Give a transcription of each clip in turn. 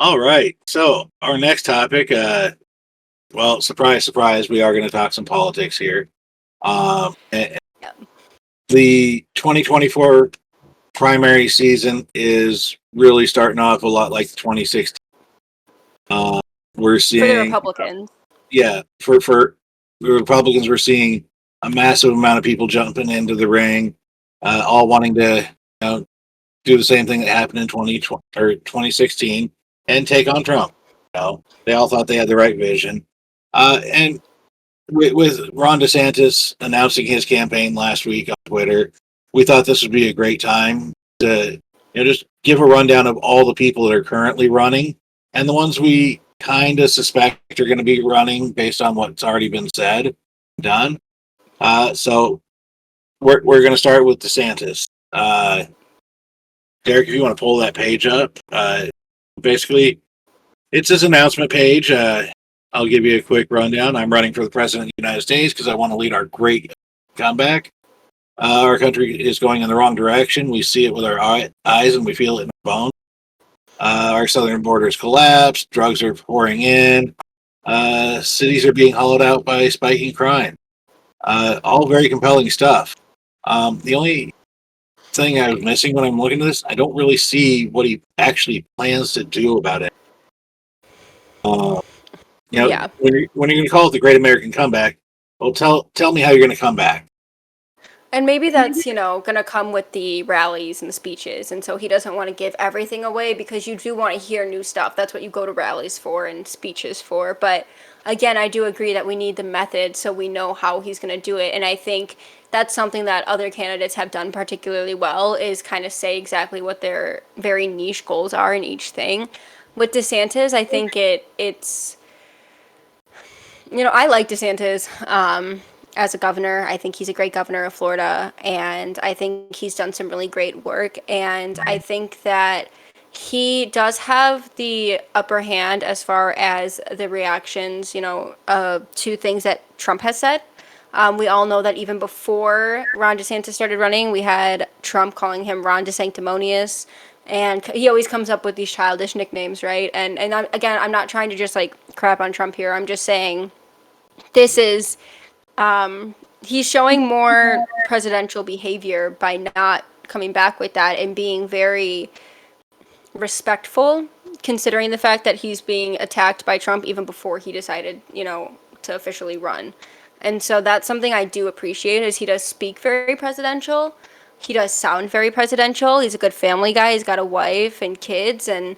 All right. So our next topic, well, surprise, surprise, we are going to talk some politics here. And Yep. the 2024 primary season is really starting off a lot like the 2016. Uh, we're For the seeing, Republicans. yeah, for the Republicans, we're seeing a massive amount of people jumping into the ring, all wanting to do the same thing that happened in 2020 or 2016 and take on Trump. They all thought they had the right vision. And with Ron Desantis announcing his campaign last week on Twitter, we thought this would be a great time to just give a rundown of all the people that are currently running and the ones we kind of suspect are going to be running based on what's already been said, done. So we're going to start with DeSantis. Derek, if you want to pull that page up, basically it's his announcement page. I'll give you a quick rundown. I'm running for the president of the United States because I want to lead our great comeback. Our country is going in the wrong direction. We see it with our eyes and we feel it in our bones. Our southern borders collapsed. Drugs are pouring in. Cities are being hollowed out by spiking crime. All very compelling stuff. The only thing I was missing when I'm looking at this, I don't really see what he actually plans to do about it. Uh, Yeah. when you're going to call it the Great American Comeback, well, tell me how you're going to come back. And maybe that's, going to come with the rallies and the speeches. And so he doesn't want to give everything away because you do want to hear new stuff. That's what you go to rallies for and speeches for. But again, I do agree that we need the method so we know how he's going to do it. And I think that's something that other candidates have done particularly well is kind of say exactly what their very niche goals are in each thing. With DeSantis, I think it's I like DeSantis as a governor. I think he's a great governor of Florida, and I think he's done some really great work. And I think that he does have the upper hand as far as the reactions, to things that Trump has said. We all know that even before Ron DeSantis started running, we had Trump calling him Ron DeSanctimonious. And he always comes up with these childish nicknames, right? And I'm not trying to just like crap on Trump here. I'm just saying this is he's showing more presidential behavior by not coming back with that and being very respectful, considering the fact that he's being attacked by Trump even before he decided, to officially run. And so that's something I do appreciate is he does speak very presidential. He does sound very presidential. He's a good family guy. He's got a wife and kids, and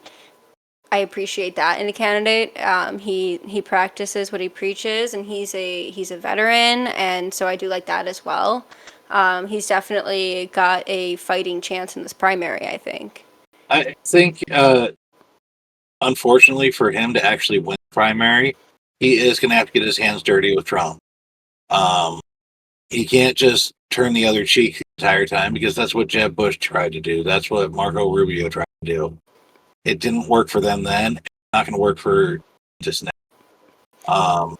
I appreciate that in a candidate. He practices what he preaches, and he's a veteran, and so I do like that as well. He's definitely got a fighting chance in this primary, I think. I think, unfortunately, for him to actually win the primary, he is going to have to get his hands dirty with Trump. He can't just turn the other cheek the entire time because that's what Jeb Bush tried to do. That's what Marco Rubio tried to do. It didn't work for them then. It's not going to work for just now.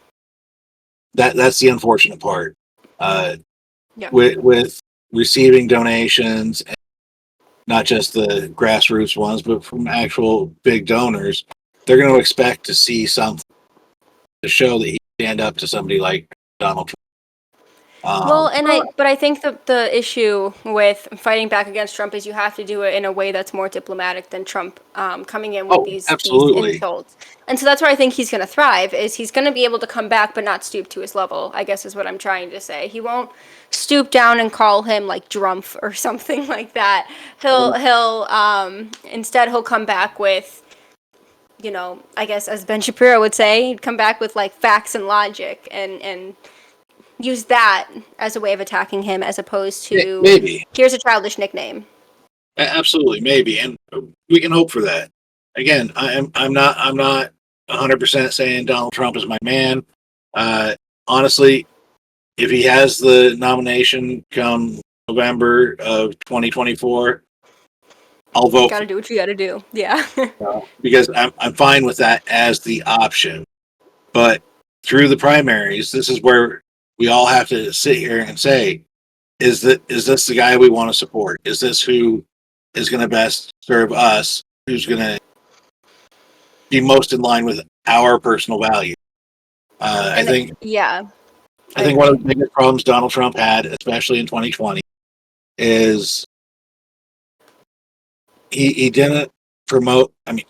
That's the unfortunate part. Yeah. With receiving donations, and not just the grassroots ones, but from actual big donors, they're going to expect to see something to show that he stand up to somebody like Donald Trump. But I think the issue with fighting back against Trump is you have to do it in a way that's more diplomatic than Trump coming in with these insults. And so that's where I think he's going to thrive, is he's going to be able to come back but not stoop to his level, I guess is what I'm trying to say. He won't stoop down and call him like Drumpf or something like that. Instead he'll come back with, I guess as Ben Shapiro would say, he'd come back with like facts and logic and use that as a way of attacking him as opposed to maybe here's a childish nickname. Absolutely, maybe, and we can hope for that. Again, I'm not 100% saying Donald Trump is my man. Honestly, if he has the nomination come November of 2024, I'll vote. Got to do what you got to do. Yeah. Because I'm fine with that as the option. But through the primaries, this is where we all have to sit here and say, is this the guy we want to support? Is this who is going to best serve us? Who's going to be most in line with our personal value. I And think yeah, I I think one of the agree. biggest problems Donald Trump had, especially in 2020, is he didn't promote. I mean,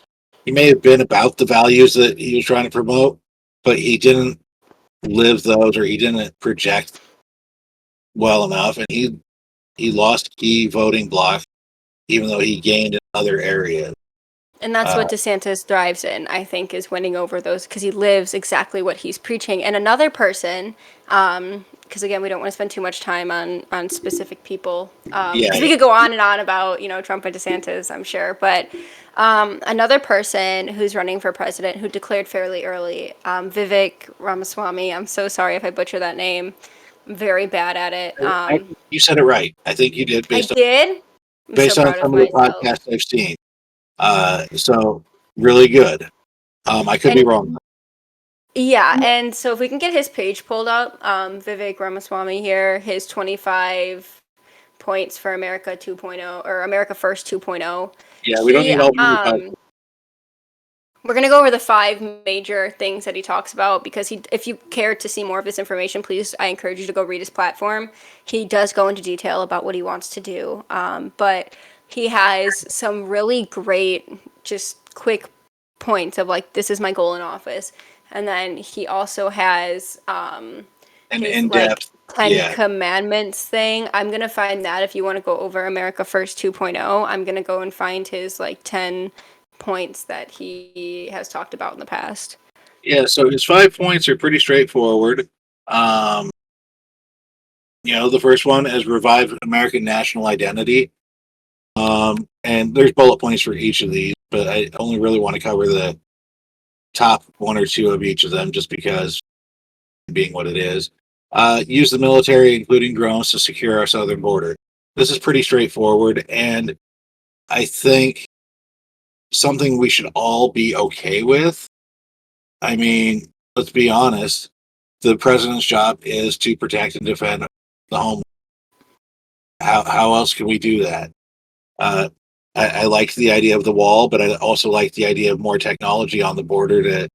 he may have been about the values that he was trying to promote, but he didn't live those, or he didn't project well enough, and he lost key voting blocks, even though he gained in other areas. And that's Uh, what DeSantis thrives in, I think, is winning over those because he lives exactly what he's preaching. And another person, because again, we don't want to spend too much time on specific people, yeah, because we yeah. could go on and on about Trump and DeSantis, I'm sure. But another person who's running for president who declared fairly early, Vivek Ramaswamy. I'm so sorry if I butcher that name. I'm very bad at it. You said it right. I think you did I based on did. I'm so based on proud of some of the myself. podcasts I've seen. So really good. I could be And wrong. yeah, and so if we can get his page pulled up, Vivek Ramaswamy here, his 25 points for America 2.0 or America First 2.0. Yeah, we don't He need all 25. We're going to go over the 5 major things that he talks about because if you care to see more of this information, please, I encourage you to go read his platform. He does go into detail about what he wants to do, but he has some really great, just quick points of like, this is my goal in office. And then he also has And his in like depth. 10 Yeah, commandments thing. I'm going to find that if you want to go over America First 2.0, I'm going to go and find his like 10 points that he has talked about in the past. yeah. So his 5 points are pretty straightforward. Um, the first one is revive American national identity. And there's bullet points for each of these, but I only really want to cover the top one or two of each of them, just because being what it is. Use the military, including drones, to secure our southern border. This is pretty straightforward, and I think something we should all be okay with. I mean, let's be honest. The president's job is to protect and defend the home. How else can we do that? Uh, I like the idea of the wall, but I also like the idea of more technology on the border to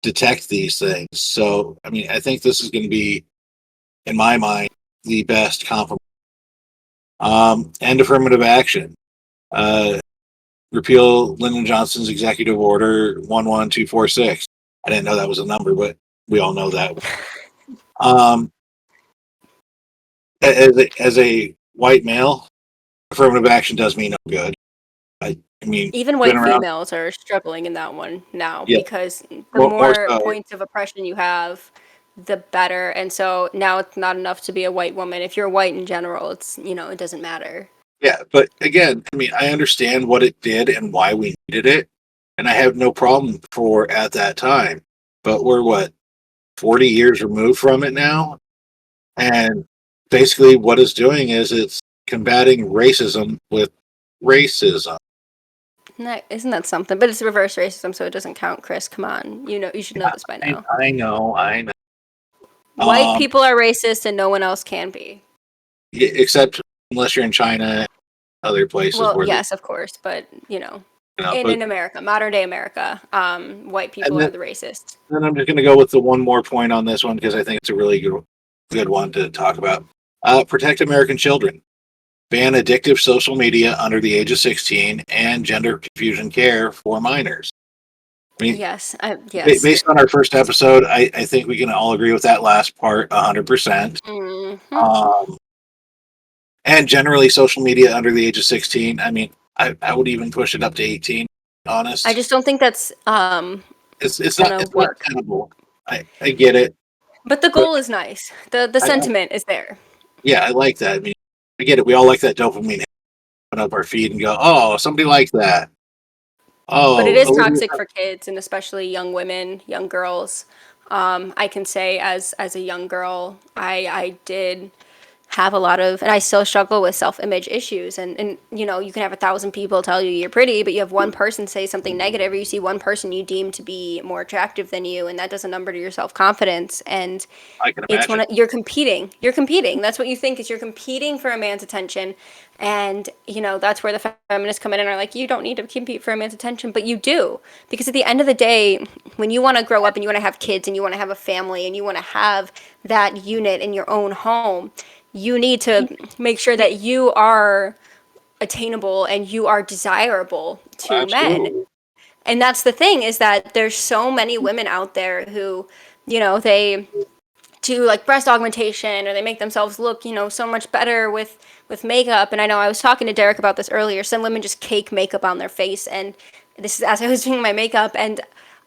detect these things. So, I mean, I think this is going to be, in my mind, the best compromise. And affirmative action. Uh, Repeal Lyndon Johnson's executive order 11246. I didn't know that was a number, but we all know that. Um, as a white male, affirmative action does me no good. I mean, Even been white around, females are struggling in that one now yeah, because the more more so. points of oppression you have, the better. And so now it's not enough to be a white woman. If you're white in general, it doesn't matter. Yeah, but again, I mean, I understand what it did and why we needed it, and I have no problem for at that time. But we're what, 40 years removed from it now, and basically what it's doing is it's combating racism with racism. Isn't that something? But it's reverse racism, so it doesn't count, Chris. Come on. You should know this by I, now. I know, I know. White Um, people are racist and no one else can be. except unless you're in China and other places Well, where yes, of course, but in but in America, modern day America, white and people are the racists. then I'm just going to go with the one more point on this one because I think it's a really good one to talk about. Protect American children. Ban addictive social media under the age of 16 and gender confusion care for minors. I mean, Yes, yes. based on our first episode, I think we can all agree with that last part 100%. Hmm. Um, and generally, social media under the age of 16, I mean, I would even push it up to 18, I honest. just don't think that's It's not gonna it's not work. tenable. I get it, But the but goal is nice. The I sentiment is there. yeah, I like that. I mean, I get it. We all like that dopamine put up our feed and go, oh, somebody like that. But it Oh, is Olivia. toxic for kids and especially young women, young girls. I can say as a young girl, I did have a lot of, and I still struggle with self-image issues. And you know, you can have 1,000 people tell you you're pretty, but you have one person say something negative, or you see one person you deem to be more attractive than you, and that does a number to your self-confidence. And I can it's imagine. you're competing. You're competing. That's what you think, is you're competing for a man's attention. And, you know, that's where the feminists come in and are like, you don't need to compete for a man's attention, but you do. Because at the end of the day, when you want to grow up and you want to have kids and you want to have a family and you want to have that unit in your own home, you need to make sure that you are attainable and you are desirable to men. Absolutely. And that's the thing, is that there's so many women out there who, you know, they do like breast augmentation, or they make themselves look, you know, so much better with makeup. And I know I was talking to Derek about this earlier. Some women just cake makeup on their face, and this is as I was doing my makeup, and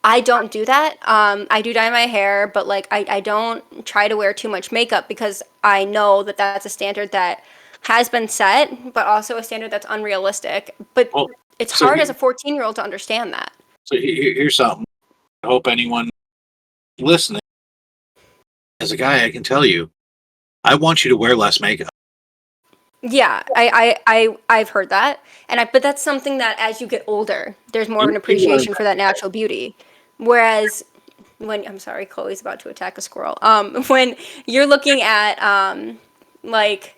I don't do that. I do dye my hair, but like I don't try to wear too much makeup, because I know that that's a standard that has been set, but also a standard that's unrealistic. But Well, it's so hard as a 14-year-old to understand that. here's something. I hope anyone listening, as a guy, I can tell you, I want you to wear less makeup. Yeah, I've heard that, but that's something that as you get older, there's more of an You learn appreciation for that natural beauty. Whereas when, I'm sorry, Chloe's about to attack a squirrel. When you're looking at like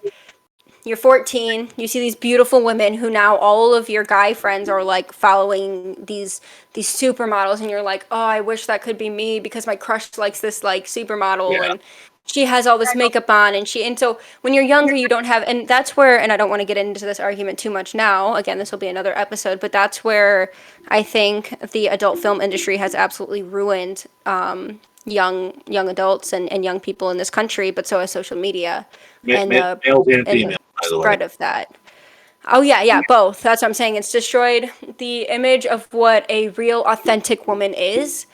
you're 14, you see these beautiful women who now all of your guy friends are like following these supermodels, and you're like, oh, I wish that could be me, because my crush likes this like supermodel, Yeah. and she has all this makeup on, and so when you're younger, you don't have, and that's where, and I don't want to get into this argument too much now. Again, this will be another episode, but that's where I think the adult film industry has absolutely ruined young adults and young people in this country, but so has social media and the Males and and the females, by the way. spread of that. Oh yeah, both. That's what I'm saying. It's destroyed the image of what a real, authentic woman is,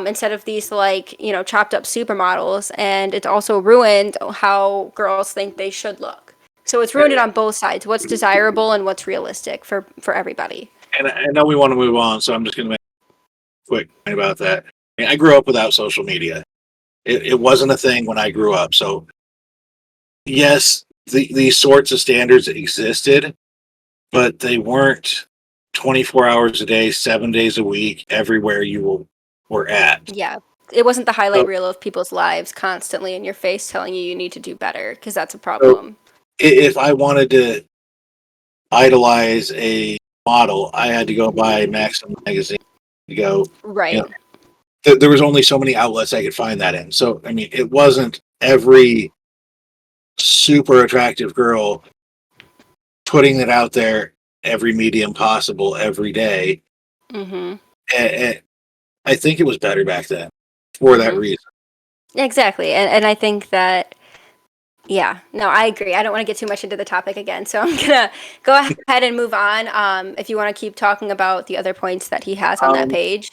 instead of these like, you know, chopped up supermodels, and it's also ruined how girls think they should look. So it's ruined it on both sides. What's desirable and what's realistic for everybody. And I know we want to move on, so I'm just going to make a quick point about that. I mean, I grew up without social media. It wasn't a thing when I grew up. So, yes, these sorts of standards existed, but they weren't 24 hours a day, 7 days a week, everywhere you were at. Yeah. It wasn't the highlight So, reel of people's lives constantly in your face telling you need to do better, because that's a so problem. if I wanted to idolize a model, I had to go buy Maxim magazine to go, you Right. know, there was only so many outlets I could find that in. So, I mean, it wasn't every super attractive girl putting it out there every medium possible every day. Mhm. And I think it was better back then for that Mhm. reason. Exactly. And I think that, yeah, no, I agree. I don't want to get too much into the topic again, so I'm gonna go ahead and move on. If you want to keep talking about the other points that he has on that Um, page.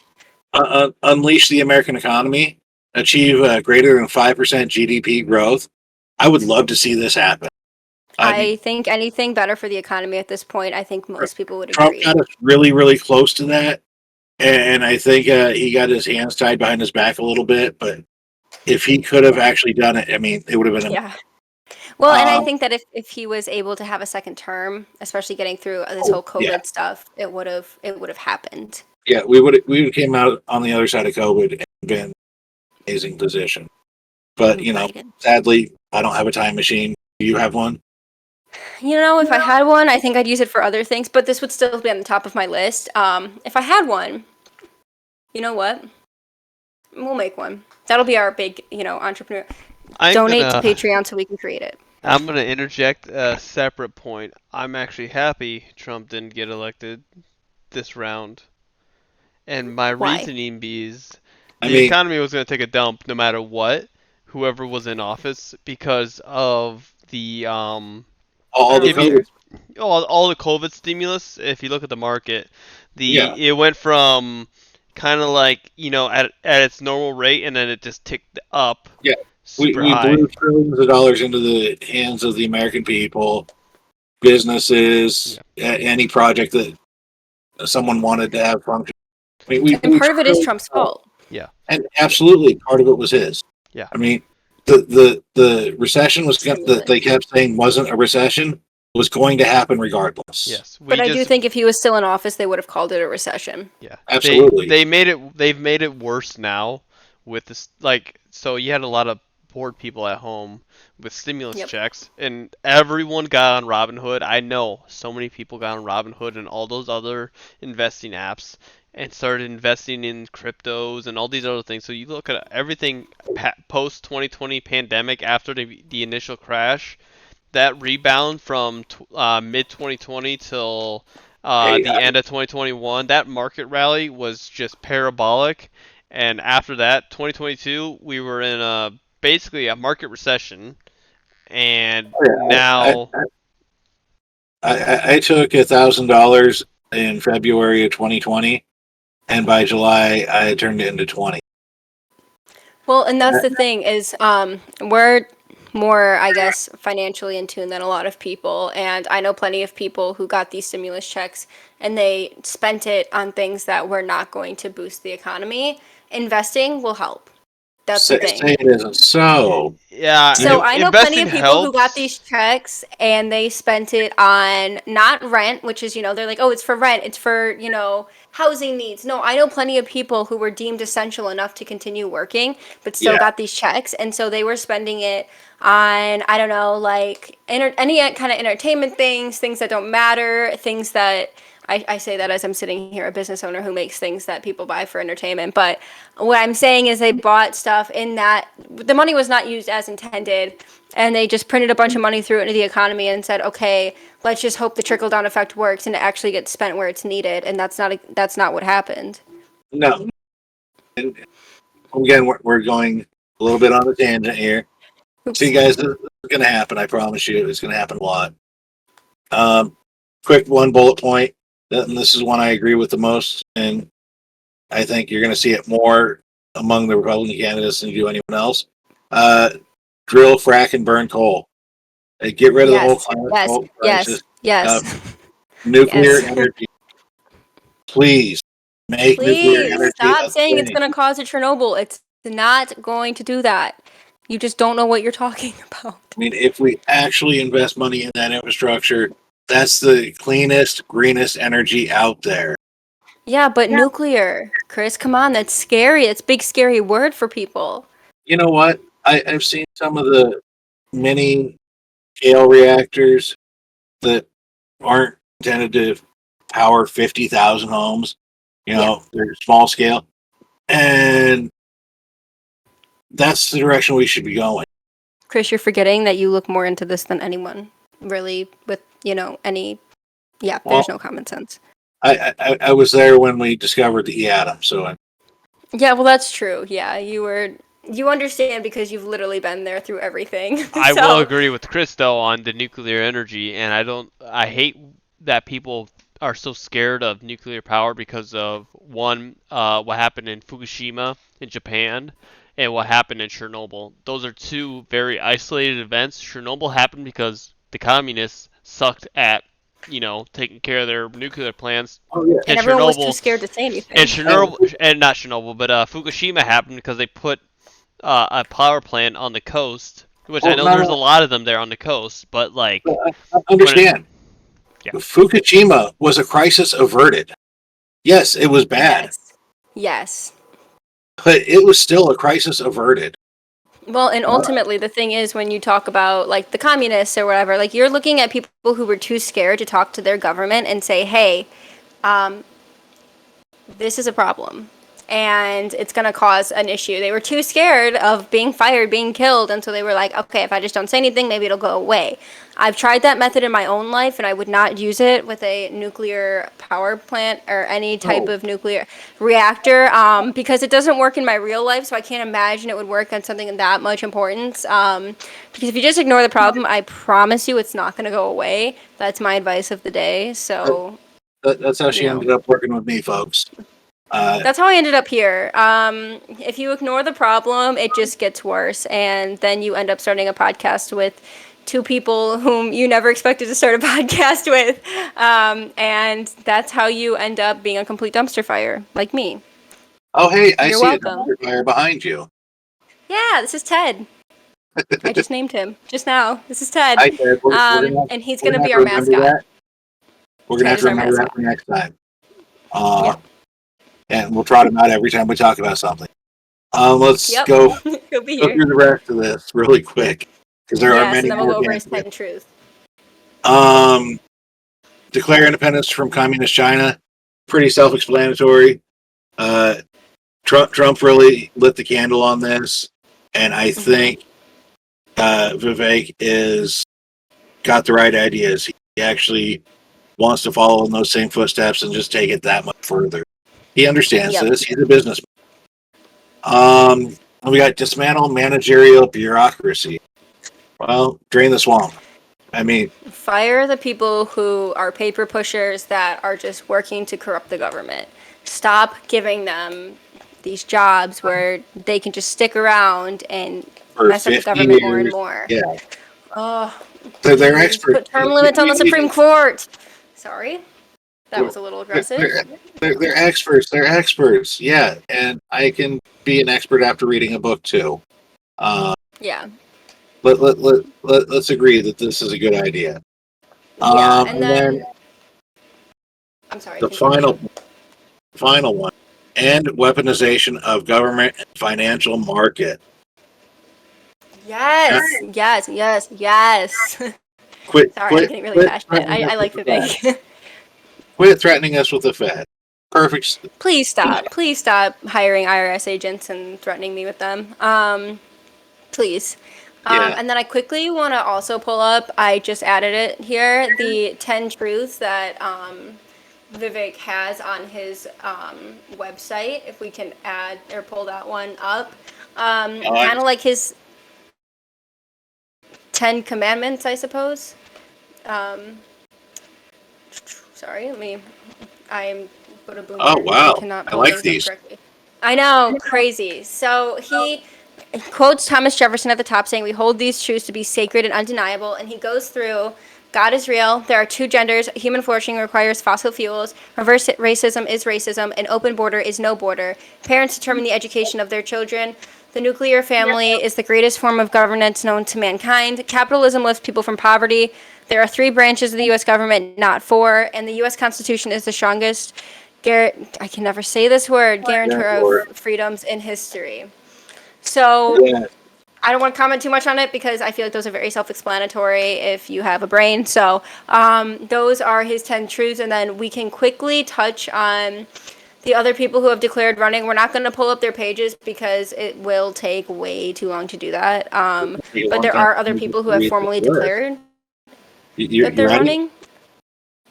Unleash the American economy, achieve greater than 5% GDP growth. I would love to see this happen. I mean, I think anything better for the economy at this point, I think most people would Trump agree. got us really, really close to that. And I think he got his hands tied behind his back a little bit. But if he could have actually done it, I mean, it would have been. Yeah. Well, and I Um, think that if he was able to have a second term, especially getting through this oh, whole yeah, COVID stuff, it would have happened. yeah, we would came out on the other side of COVID and been in an amazing position. But Right. sadly, I don't have a time machine. Do you have one? You know, if I had one, I think I'd use it for other things, but this would still be on the top of my list. If I had one, you know what? We'll make one. That'll be our big, entrepreneur. I'm Donate to gonna Patreon so we can create it. I'm gonna interject a separate point. I'm actually happy Trump didn't get elected this round, and my Why? reasoning is I the mean, economy was gonna take a dump no matter what, whoever was in office, because of the all the if you COVID. all the COVID stimulus. If you look at the market, Yeah, it went from kind of like at its normal rate, and then it just ticked up yeah. We super we high. blew trillions of dollars into the hands of the American people, businesses, Yeah. any project that someone wanted to have function. I mean, we And blew part of it is trillions Trump's of dollars. fault. Yeah. And absolutely part of it was his. Yeah. I mean, the recession that they kept saying wasn't a recession was going to happen regardless. Yes, we But I do just think if he was still in office, they would have called it a recession. yeah. Absolutely. They've made it worse now with this so you had a lot of poor people at home with stimulus Yep. checks and everyone got on Robinhood. I know so many people got on Robinhood and all those other investing apps and started investing in cryptos and all these other things. So you look at everything post 2020 pandemic after the initial crash, that rebound from mid 2020 till Hey, the end of 2021, that market rally was just parabolic. And after that, 2022, we were in basically a market recession. And I, now, I took $1,000 in February of 2020, and by July I had turned it into 20. Well, and that's the thing is, we're more, I guess, financially in tune than a lot of people, and I know plenty of people who got these stimulus checks and they spent it on things that were not going to boost the economy. Investing will help. That's the thing. Say it isn't so. yeah, So I know plenty investing of people who got helps. these checks and they spent it on not rent, which is, they're like, oh, it's for rent, it's for, housing needs. No, I know plenty of people who were deemed essential enough to continue working, but still Yeah. got these checks. And so they were spending it on, I don't know, like any kind of entertainment things that don't matter, things that I say that as I'm sitting here, a business owner who makes things that people buy for entertainment. But what I'm saying is they bought stuff in that the money was not used as intended, and they just printed a bunch of money through it into the economy and said, okay, let's just hope the trickle down effect works and it actually gets spent where it's needed. And that's not what happened. No. And again, we're going a little bit on a tangent here. Oops. See, guys, this is going to happen. I promise you, it's going to happen a lot. Quick one bullet point. And this is one I agree with the most, and I think you're going to see it more among the Republican candidates than you do anyone else. Drill, frack, and burn coal. Get rid of the whole climate coal crisis. Yes. Nuclear Yes. energy. Please make nuclear Please energy stop a saying it's thing. going to cause a Chernobyl. It's not going to do that. You just don't know what you're talking about. I mean, if we actually invest money in that infrastructure, that's the cleanest, greenest energy out there. Yeah, but nuclear, Chris, come on, that's scary. It's a big, scary word for people. You know what? I've seen some of the mini scale reactors that aren't intended to power 50,000 homes. They're small scale. And that's the direction we should be going. Chris, you're forgetting that you look more into this than anyone, really, with, any... Yeah, there's no common sense. I was there when we discovered the atom, so Yeah, well, that's true. Yeah, you understand because you've literally been there through everything. I So, will agree with Chris though on the nuclear energy, and I hate that people are so scared of nuclear power because of one, what happened in Fukushima in Japan, and what happened in Chernobyl. Those are two very isolated events. Chernobyl happened because the communists sucked at, taking care of their nuclear plants. oh yeah. and everyone was too scared to say anything. And not Chernobyl, but Fukushima happened because they put a power plant on the coast, which I know there's a lot of them there on the coast, but like, understand. Yeah. Fukushima was a crisis averted. Yes, it was bad, Yes. but it was still a crisis averted. Well, and ultimately, the thing is, when you talk about, like, the communists or whatever, like, you're looking at people who were too scared to talk to their government and say, hey, this is a problem, and it's going to cause an issue. They were too scared of being fired, being killed, and so they were like, okay, if I just don't say anything, maybe it'll go away. I've tried that method in my own life, and I would not use it with a nuclear power plant or any type of nuclear reactor, because it doesn't work in my real life, so I can't imagine it would work on something of that much importance. Because if you just ignore the problem, I promise you it's not going to go away. That's my advice of the day. So That's how she ended up working with me, folks. that's how I ended up here. If you ignore the problem, it just gets worse, and then you end up starting a podcast with two people whom you never expected to start a podcast with, and that's how you end up being a complete dumpster fire, like me. Oh, hey, I You're see welcome. a dumpster fire behind you. Yeah, this is Ted. I just named him just now. This is Ted. I said And he's we're going to gonna have be to our remember mascot. that. We're gonna Ted have is to our remember that mascot. for next time. Yep. And we'll trot him out every time we talk about something. Let's Yep. go He'll be go here. through the rest of this really quick because there are Yes, many and then we'll more go over his candidates. 10 truths. Declare independence from communist China. Pretty self-explanatory. Trump really lit the candle on this, and I think Vivek is got the right ideas. He actually wants to follow in those same footsteps and just take it that much further. He understands Yep. this. He's a businessman. We got dismantle managerial bureaucracy. Well, drain the swamp. I mean, Fire the people who are paper pushers that are just working to corrupt the government. Stop giving them these jobs where they can just stick around and for mess up the 50 government more and years, more. yeah, Oh, they're please experts. put term limits on the Supreme Court. Sorry, that was a little aggressive. They're experts. They're experts. Yeah, and I can be an expert after reading a book too. Yeah. Let's agree that this is a good idea. Yeah, and And then I'm sorry. the Continue. final one: end weaponization of government and financial market. Yes. Quit. Sorry, I'm getting really passionate. Threatening us I with like the Fed. Vivek. Quit threatening us with the Fed. Perfect. Please stop. Please stop hiring IRS agents and threatening me with them. Please. Yeah. And then I quickly want to also pull up, I just added it here, the 10 truths that Vivek has on his website. If we can add or pull that one up. Kind of like his 10 commandments, I suppose. Sorry, I'm but a boomer. Oh wow! I cannot I pull like things up these. correctly. I know, crazy. So he quotes Thomas Jefferson at the top, saying, "We hold these truths to be sacred and undeniable." And he goes through, God is real. There are two genders. Human flourishing requires fossil fuels. Reverse racism is racism. An open border is no border. Parents determine the education of their children. The nuclear family is the greatest form of governance known to mankind. Capitalism lifts people from poverty. There are three branches of the U.S. government, not four, and the U.S. Constitution is the strongest, I can never say this word, guarantor of freedoms in history. So Yeah. I don't want to comment too much on it because I feel like those are very self-explanatory if you have a brain. So those are his 10 truths, and then we can quickly touch on the other people who have declared running. We're not going to pull up their pages because it will take way too long to do that. But there are other people who have formally declared that they're ready? running.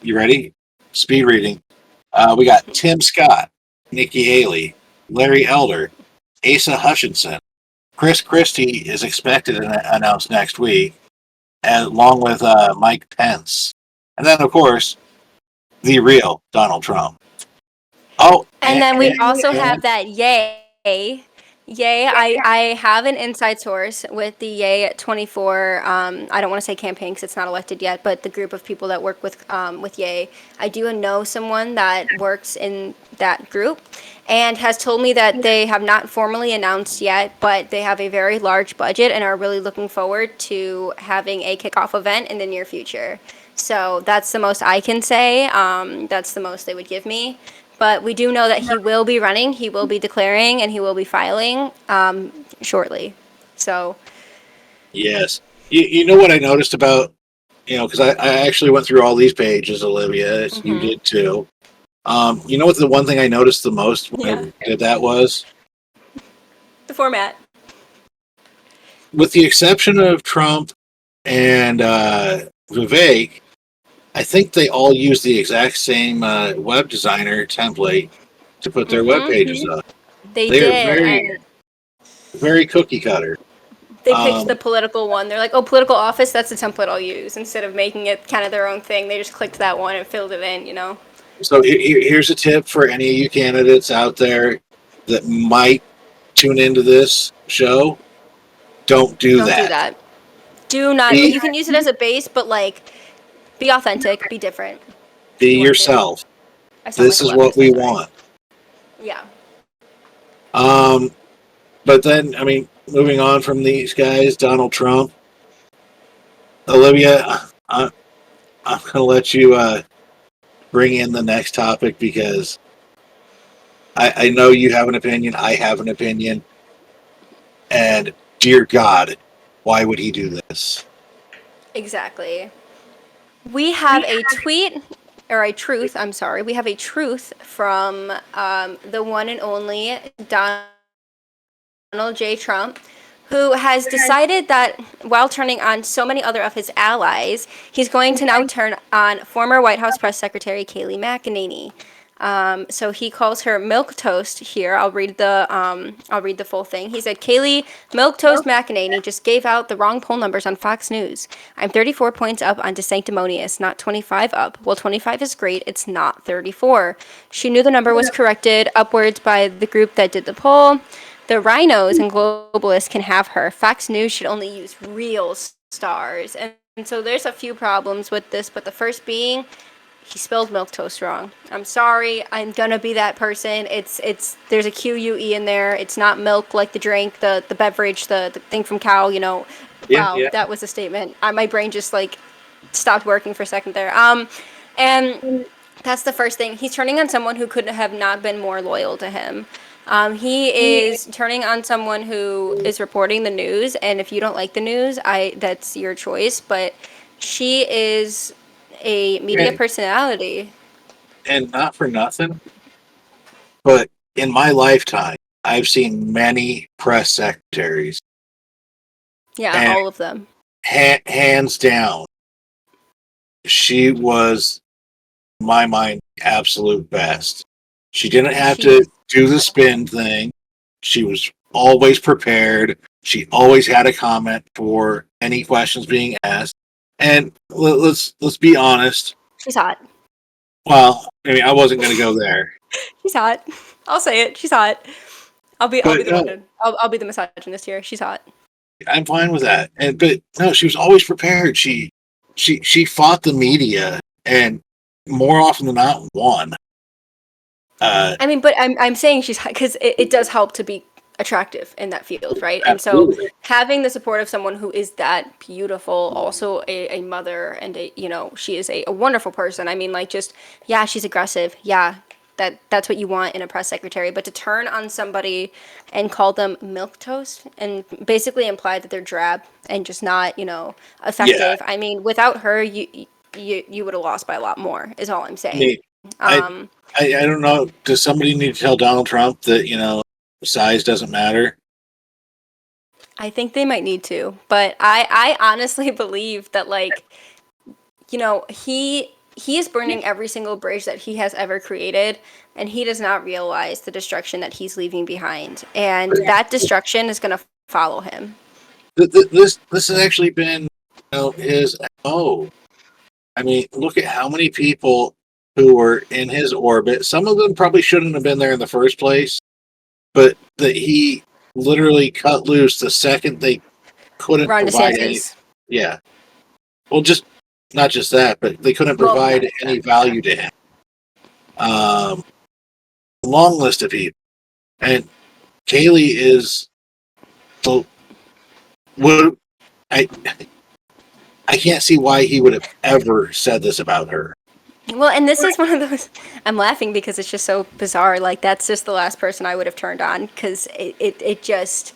You ready? Speed reading. We got Tim Scott, Nikki Haley, Larry Elder, Asa Hutchinson. Chris Christie is expected to announce next week, along with Mike Pence. And then, of course, the real Donald Trump. Oh, And then we also have that Yay. I have an inside source with the Yay at 24. I don't want to say campaign because it's not elected yet, but the group of people that work with Yay. I do know someone that works in that group and has told me that they have not formally announced yet, but they have a very large budget and are really looking forward to having a kickoff event in the near future. So that's the most I can say. That's the most they would give me. But we do know that he will be running, he will be declaring, and he will be filing shortly. So. yes. You know what I noticed about, because I actually went through all these pages, Olivia, as you did too. You know what the one thing I noticed the most when I did that was? The format. With the exception of Trump and Vivek, I think they all use the exact same web designer template to put their web pages up. They They're did, and very cookie cutter. they picked the political one. They're like, oh, political office, that's the template I'll use. Instead of making it kind of their own thing, they just clicked that one and filled it in. So here's a tip for any of you candidates out there that might tune into this show. Don't do that. Do not. You can use it as a base, but be authentic, be different. Be yourself. This is what we want. Yeah. But then, moving on from these guys, Donald Trump. Olivia, I'm going to let you bring in the next topic because I know you have an opinion. I have an opinion. And dear God, why would he do this? Exactly. We have a tweet, or a truth, I'm sorry. We have a truth from the one and only Donald J. Trump, who has decided that while turning on so many other of his allies, he's going to now turn on former White House Press Secretary Kayleigh McEnany. So he calls her Milk Toast here. I'll read the full thing. He said, Kayleigh Milk Toast McEnany just gave out the wrong poll numbers on Fox News. I'm 34 points up on DeSanctimonious, not 25 up. Well, 25 is great. It's not 34. She knew the number was corrected upwards by the group that did the poll. The rhinos and globalists can have her. Fox News should only use real stars. And so there's a few problems with this, but the first being he spelled milk toast wrong. I'm sorry. I'm gonna be that person. It's there's a QUE in there. It's not milk like the drink, the beverage, the thing from cow, you know. Wow, that was a statement. My brain just like stopped working for a second there. And that's the first thing. He's turning on someone who could have not been more loyal to him. He is turning on someone who is reporting the news, and if you don't like the news, that's your choice. But she is a media personality. And not for nothing, but in my lifetime, I've seen many press secretaries. Yeah, all of them. Hands down, she was, in my mind, absolute best. She didn't have to do the spin thing. She was always prepared. She always had a comment for any questions being asked. And let's be honest. She's hot. Well, I mean, I wasn't going to go there. She's hot. I'll say it. She's hot. I'll be the misogynist here. She's hot. I'm fine with that. But no, she was always prepared. She fought the media, and more often than not, won. I mean, but I'm saying she's hot because it does help to be attractive in that field, right? Absolutely. And so having the support of someone who is that beautiful, also a mother, and she is a wonderful person. I mean, like, just, yeah, she's aggressive. Yeah, that's what you want in a press secretary. But to turn on somebody and call them milk toast and basically imply that they're drab and just not, effective. Yeah. I mean, without her, you would have lost by a lot more, is all I'm saying. I don't know. Does somebody need to tell Donald Trump that, size doesn't matter? I think they might need to, but I honestly believe that, like, he is burning every single bridge that he has ever created, and he does not realize the destruction that he's leaving behind, and that destruction is going to follow him. This has actually been, his MO. I mean, look at how many people who were in his orbit. Some of them probably shouldn't have been there in the first place, but that he literally cut loose the second they couldn't Ron provide DeSantis. any. Yeah. Well, just not just that, but they couldn't provide any value to him. Long list of people, and Kayleigh is. So, what I can't see why he would have ever said this about her. Well, and this is one of those. I'm laughing because it's just so bizarre. Like, that's just the last person I would have turned on, because it just.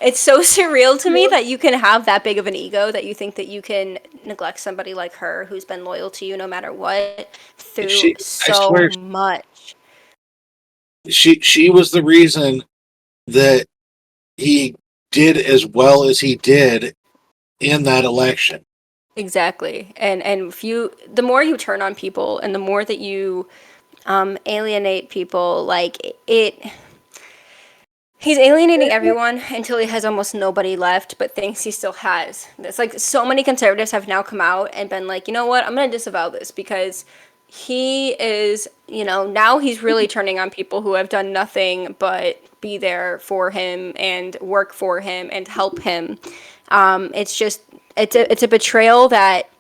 It's so surreal to me that you can have that big of an ego that you think that you can neglect somebody like her who's been loyal to you no matter what through so much. She was the reason that he did as well as he did in that election. Exactly. And the more you turn on people and the more that you alienate people, like he's alienating everyone until he has almost nobody left, but thinks he still has. It's like so many conservatives have now come out and been like, you know what, I'm going to disavow this, because he is, now he's really turning on people who have done nothing but be there for him and work for him and help him. It's just, it's a betrayal that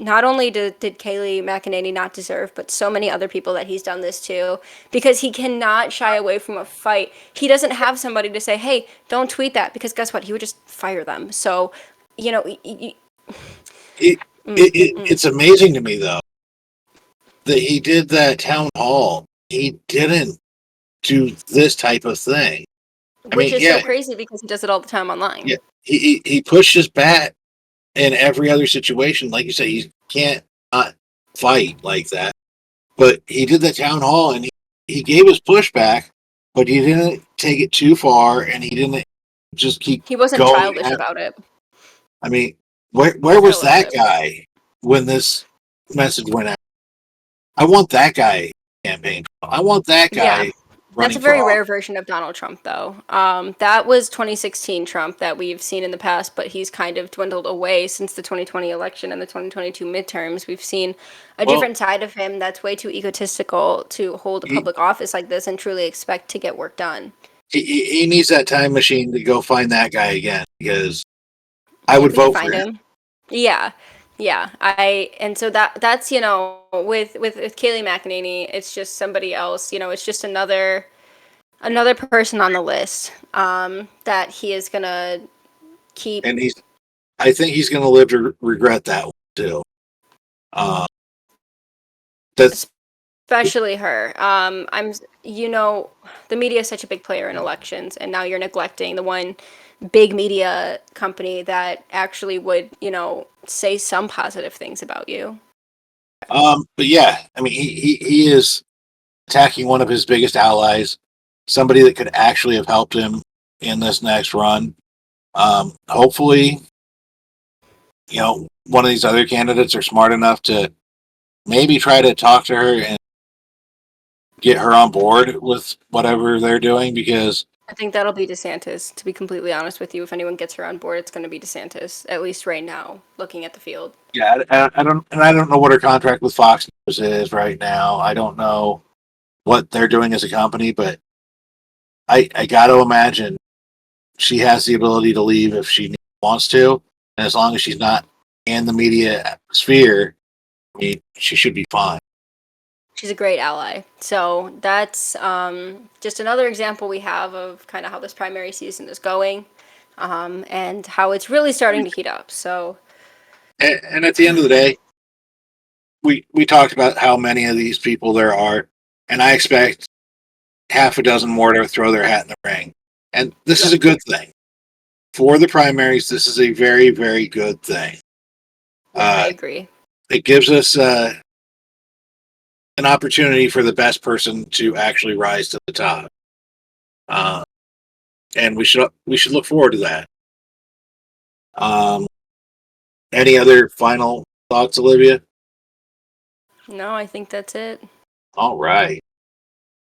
not only did Kayleigh McEnany not deserve, but so many other people that he's done this to, because he cannot shy away from a fight. He doesn't have somebody to say, hey, don't tweet that, because guess what? He would just fire them. So, you know, It's amazing to me, though, that he did that town hall. He didn't do this type of thing. Which is so crazy because he does it all the time online. Yeah, he pushes back in every other situation. Like you said, he can't not fight like that. But he did the town hall, and he gave his pushback, but he didn't take it too far, and he didn't just keep. He wasn't going childish about it. I mean, where was that guy when this message went out? I want that guy campaign. I want that guy. Yeah. That's a very rare version of Donald Trump, though. That was 2016 Trump that we've seen in the past, but he's kind of dwindled away since the 2020 election and the 2022 midterms. We've seen a different side of him that's way too egotistical to hold a public office like this and truly expect to get work done. He needs that time machine to go find that guy again, because I would vote for him. Yeah. And so that's, you know, with Kayleigh McEnany, it's just somebody else, you know, it's just another person on the list that he is gonna keep. And I think he's gonna live to regret that one too. That's especially her. You know, the media is such a big player in elections, and now you're neglecting the one big media company that actually would, you know, say some positive things about you. But yeah, I mean, he is attacking one of his biggest allies, somebody that could actually have helped him in this next run. Hopefully, you know, one of these other candidates are smart enough to maybe try to talk to her and get her on board with whatever they're doing, because I think that'll be DeSantis, to be completely honest with you. If anyone gets her on board, it's going to be DeSantis, at least right now, looking at the field. Yeah, I don't know what her contract with Fox News is right now. I don't know what they're doing as a company, but I got to imagine she has the ability to leave if she wants to, and as long as she's not in the media sphere, I mean, she should be fine. She's a great ally. So that's just another example we have of kind of how this primary season is going, and how it's really starting to heat up. So, and at the end of the day, we talked about how many of these people there are, and I expect half a dozen more to throw their hat in the ring. And this is a good thing. For the primaries, this is a very, very good thing. I agree. It gives us an opportunity for the best person to actually rise to the top. And we should look forward to that. Any other final thoughts, Olivia? No, I think that's it. All right.